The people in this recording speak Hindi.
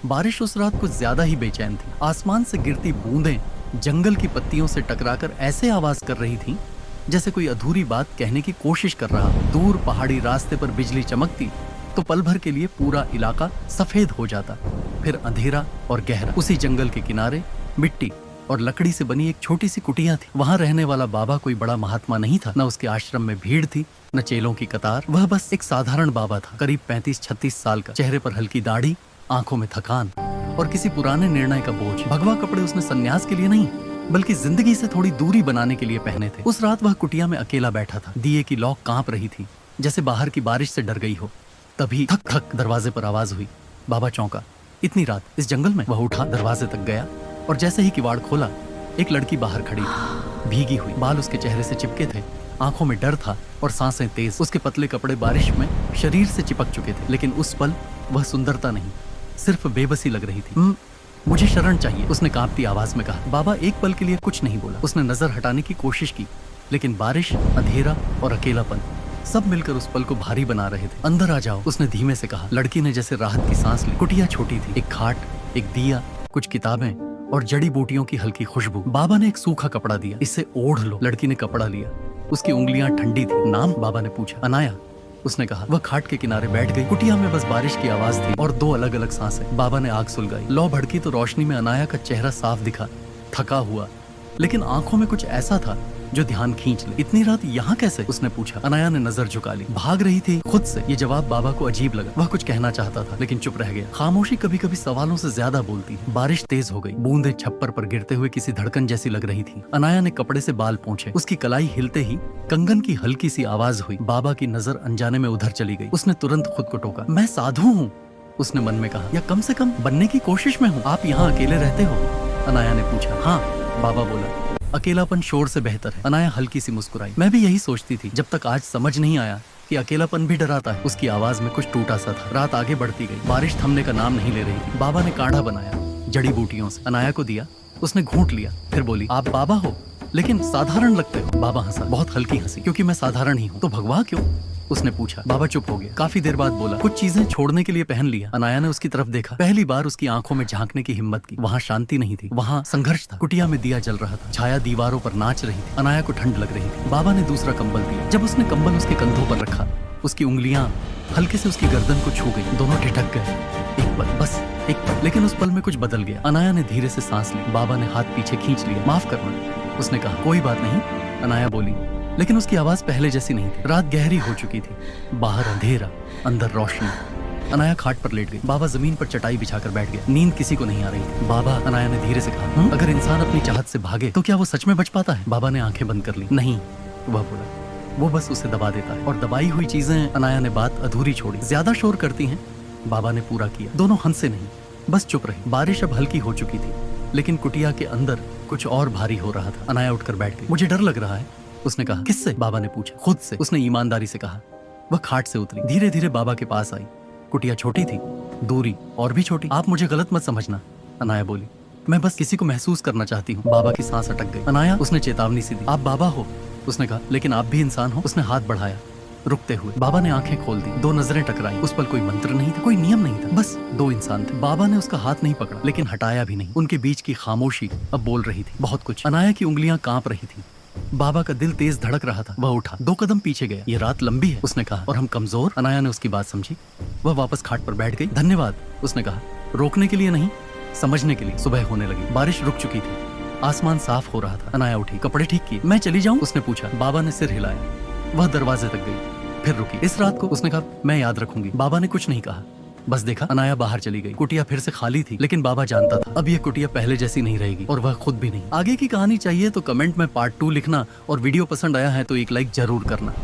बारिश उस रात कुछ ज्यादा ही बेचैन थी। आसमान से गिरती बूंदें जंगल की पत्तियों से टकराकर ऐसे आवाज कर रही थीं जैसे कोई अधूरी बात कहने की कोशिश कर रहा हो। दूर पहाड़ी रास्ते पर बिजली चमकती तो पल भर के लिए पूरा इलाका सफेद हो जाता, फिर अंधेरा और गहरा। उसी जंगल के किनारे मिट्टी और लकड़ी से बनी एक छोटी सी कुटिया थी। वहां रहने वाला बाबा कोई बड़ा महात्मा नहीं था, न उसके आश्रम में भीड़ थी, न चेलों की कतार। वह बस एक साधारण बाबा था, करीब 35-36 साल का। चेहरे पर हल्की दाढ़ी, आंखों में थकान और किसी पुराने निर्णय का बोझ। भगवा कपड़े उसने संन्यास के लिए नहीं बल्कि जिंदगी से थोड़ी दूरी बनाने के लिए पहने थे। उस रात वह कुटिया में अकेला बैठा था। दिए की लौ कांप रही थी जैसे बाहर की बारिश से डर गई हो। तभी थक थक दरवाजे पर आवाज हुई। बाबा चौंका। इतनी रात इस जंगल में? वह उठा, दरवाजे तक गया और जैसे ही किवाड़ खोला, एक लड़की बाहर खड़ी थी। भीगी हुई, बाल उसके चेहरे से चिपके थे, आंखों में डर था और सांसें तेज। उसके पतले कपड़े बारिश में शरीर से चिपक चुके थे, लेकिन उस पल वह सुंदरता नहीं, सिर्फ बेबसी लग रही थी। मुझे शरण चाहिए, उसने कांपती आवाज में कहा। बाबा एक पल के लिए कुछ नहीं बोला। उसने नजर हटाने की कोशिश की, लेकिन बारिश, अंधेरा और अकेलापन सब मिलकर उस पल को भारी बना रहे थे। अंदर आ जाओ, उसने धीमे से कहा। लड़की ने जैसे राहत की सांस ली। कुटिया छोटी थी, एक खाट, एक दिया, कुछ किताबें और जड़ी बूटियों की हल्की खुशबू। बाबा ने एक सूखा कपड़ा दिया, इसे ओढ़ लो। लड़की ने कपड़ा लिया, उसकी उंगलियां ठंडी थी। नाम? बाबा ने पूछा। अनाया, उसने कहा। वह खाट के किनारे बैठ गई। कुटिया में बस बारिश की आवाज थी और दो अलग अलग सांसें। बाबा ने आग सुलगाई। लौ भड़की तो रोशनी में अनाया का चेहरा साफ दिखा, थका हुआ, लेकिन आंखों में कुछ ऐसा था जो ध्यान खींच ले। इतनी रात यहाँ कैसे? उसने पूछा। अनाया ने नजर झुका ली। भाग रही थी खुद से। ये जवाब बाबा को अजीब लगा। वह कुछ कहना चाहता था लेकिन चुप रह गया। खामोशी कभी कभी सवालों से ज्यादा बोलती है। बारिश तेज हो गई। बूंदे छप्पर पर गिरते हुए किसी धड़कन जैसी लग रही थी। अनाया ने कपड़े से बाल पोंछे। उसकी कलाई हिलते ही कंगन की हल्की सी आवाज हुई। बाबा की नजर अनजाने में उधर चली गई। उसने तुरंत खुद को टोका। मैं साधु हूँ, उसने मन में कहा, या कम से कम बनने की कोशिश में हूँ। आप यहाँ अकेले रहते हो? अनाया ने पूछा। हाँ, बाबा बोला। अकेलापन शोर से बेहतर है। अनाया हल्की सी मुस्कुराई। मैं भी यही सोचती थी, जब तक आज समझ नहीं आया कि अकेलापन भी डराता है। उसकी आवाज में कुछ टूटा सा था। रात आगे बढ़ती गई। बारिश थमने का नाम नहीं ले रही थी। बाबा ने काढ़ा बनाया जड़ी बूटियों से, अनाया को दिया। उसने घूंट लिया, फिर बोली, आप बाबा हो लेकिन साधारण लगते हो। बाबा हंसा, बहुत हल्की हंसी। क्योंकि मैं साधारण ही हूँ। तो भगवा क्यों? उसने पूछा। बाबा चुप हो गया। काफी देर बाद बोला, कुछ चीजें छोड़ने के लिए पहन लिया। अनाया ने उसकी तरफ देखा। पहली बार उसकी आंखों में झांकने की हिम्मत की। वहाँ शांति नहीं थी, वहाँ संघर्ष था। कुटिया में दिया जल रहा था, छाया दीवारों पर नाच रही थी। अनाया को ठंड लग रही थी। बाबा ने दूसरा कंबल दिया। जब उसने कंबल उसके कंधों पर रखा, उसकी उंगलियां हल्के से उसकी गर्दन को छू गई। दोनों ठिठक गए। एक पल, बस एक पल। लेकिन उस पल में कुछ बदल गया। अनाया ने धीरे से सांस ली। बाबा ने हाथ पीछे खींच लिया। माफ करना, उसने कहा। कोई बात नहीं, अनाया बोली, लेकिन उसकी आवाज पहले जैसी नहीं थी। रात गहरी हो चुकी थी। बाहर अंधेरा, अंदर रोशनी। अनाया खाट पर लेट गई। बाबा जमीन पर चटाई बिछाकर बैठ गए। नींद किसी को नहीं आ रही थी। बाबा, अनाया ने धीरे से कहा, अगर इंसान अपनी चाहत से भागे तो क्या वो सच में बच पाता है? बाबा ने आंखें बंद कर ली। नहीं, वह बोला, वो बस उसे दबा देता है। और दबाई हुई चीजें। अनाया ने बात अधूरी छोड़ी। ज्यादा शोर करती हैं। बाबा ने पूरा किया। दोनों हंसे नहीं, बस चुप रहे। बारिश अब हल्की हो चुकी थी, लेकिन कुटिया के अंदर कुछ और भारी हो रहा था। अनाया उठकर बैठ गई। मुझे डर लग रहा है, उसने कहा। किससे? बाबा ने पूछा। खुद से, उसने ईमानदारी से कहा। वह खाट से उतरी, धीरे धीरे बाबा के पास आई। कुटिया छोटी थी, दूरी और भी छोटी। आप मुझे गलत मत समझना, अनाया बोली। मैं बस किसी को महसूस करना चाहती हूँ। बाबा की सांस अटक गई। अनाया, उसने चेतावनी सी दी। आप बाबा हो, उसने कहा, लेकिन आप भी इंसान हो। उसने हाथ बढ़ाया, रुकते हुए। बाबा ने आंखें खोल दी। दो नजरें टकराई। उस पर कोई मंत्र नहीं था, कोई नियम नहीं था, बस दो इंसान थे। बाबा ने उसका हाथ नहीं पकड़ा, लेकिन हटाया भी नहीं। उनके बीच की खामोशी अब बोल रही थी, बहुत कुछ। अनाया की उंगलियां कांप रही थी। बाबा का दिल तेज धड़क रहा था। वह उठा, 2 कदम पीछे गया। ये रात लंबी है, उसने कहा, और हम कमजोर। अनाया ने उसकी बात समझी। वह वापस खाट पर बैठ गई। धन्यवाद, उसने कहा, रोकने के लिए नहीं, समझने के लिए। सुबह होने लगी। बारिश रुक चुकी थी। आसमान साफ हो रहा था। अनाया उठी, कपड़े ठीक किए। मैं चली जाऊं? उसने पूछा। बाबा ने सिर हिलाया। वह दरवाजे तक गई, फिर रुकी। इस रात को, उसने कहा, मैं याद रखूंगी। बाबा ने कुछ नहीं कहा, बस देखा। अनाया बाहर चली गई। कुटिया फिर से खाली थी, लेकिन बाबा जानता था अब ये कुटिया पहले जैसी नहीं रहेगी, और वह खुद भी नहीं। आगे की कहानी चाहिए तो कमेंट में पार्ट 2 लिखना, और वीडियो पसंद आया है तो एक लाइक जरूर करना।